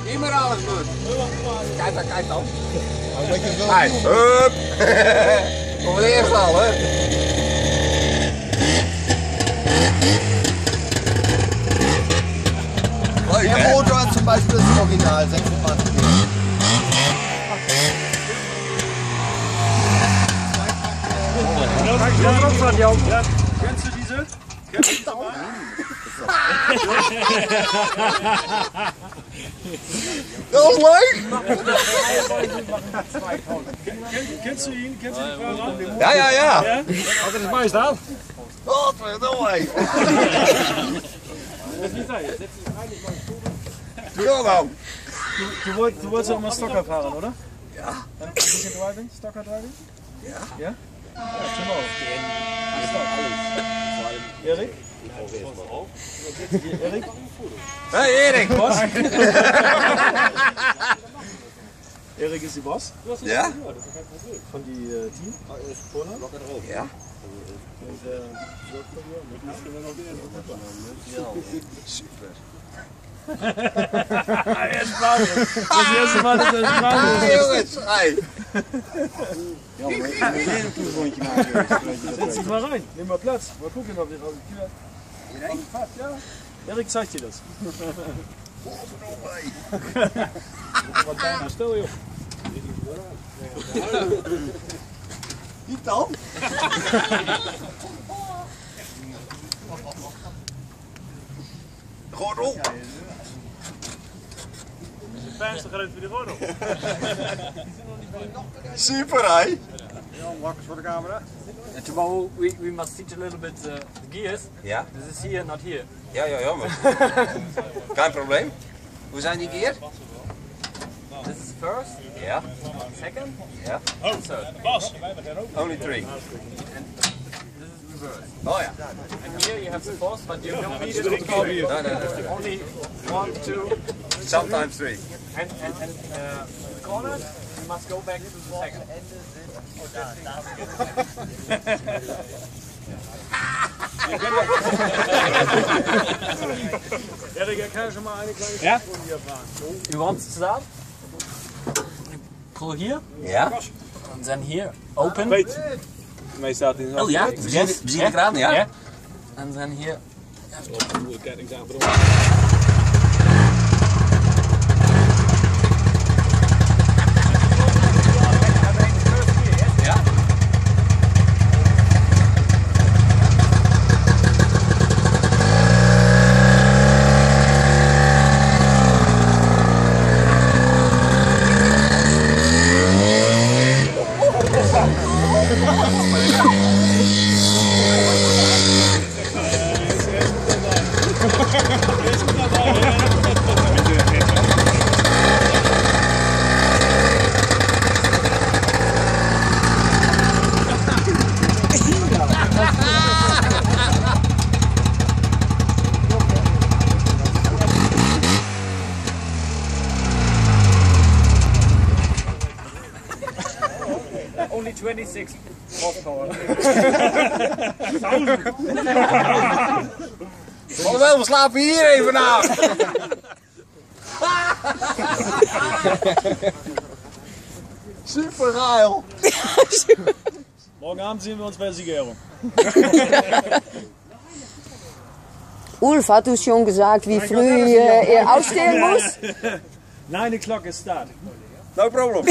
Immer alles goed. Kijk dan. Hey, hup! Kom het eerst al, hè? Der Motor hat zum Beispiel das Original 26 Meter. Ja, kennst du diese? Kennst du dabei? Dat is leuk! Kennst du ihn? Kennst du die Fahrer? Ja, ja, ja. Wat is mij staan? Wat verdomme! Doe dat nou! Du wolltest auch mal Stocker fahren, oder? Ja. Ein bisschen driving? Stocker driving? Ja. Ja? Ja, genau. Erik? Erik? Hey Erik! Boss? Erik ist die Boss? Ja? Von die Team? Vorland? Ja. Super. Er ist Spanier. Das erste Mal, dass er Spanier ist. Jongens, hey! Setz dich mal rein, nimm mal Platz. Mal gucken, ob wir raus. Ja. Erik zeigt dir das. Wat bijna stil, joh. Niet dan? Gordel! Fijnste geluid voor de gordel. Super, hè? Marcus voor de camera. And tomorrow we must teach a little bit the gears. Ja? This is here, not here. Ja, jammer. Geen probleem. Hoe zijn die keer? This is first, Ja. second, Ja. and third. Only 3. And this is reverse. Oh ja. And here you have the fourth, but you don't need it on top. No. Only 1, 2, Sometimes 3. and the corners, you must go back to the second. Erik, ik ga schon mal eine kleine Stunde hier fahren. You want to start? Pull here, Ja? and then here, open. Weet, mij staat in Oh ja, Zie je eraan, ja? Yeah. And then here. Only 26 horsepower. Alhoewel, we slapen hier even aan. Super geil. Morgenabend sehen wir uns bei der Siegerehrung. Ulf, hat du schon gesagt, wie früh er aufstehen muss? 9 o'clock is start. No problem.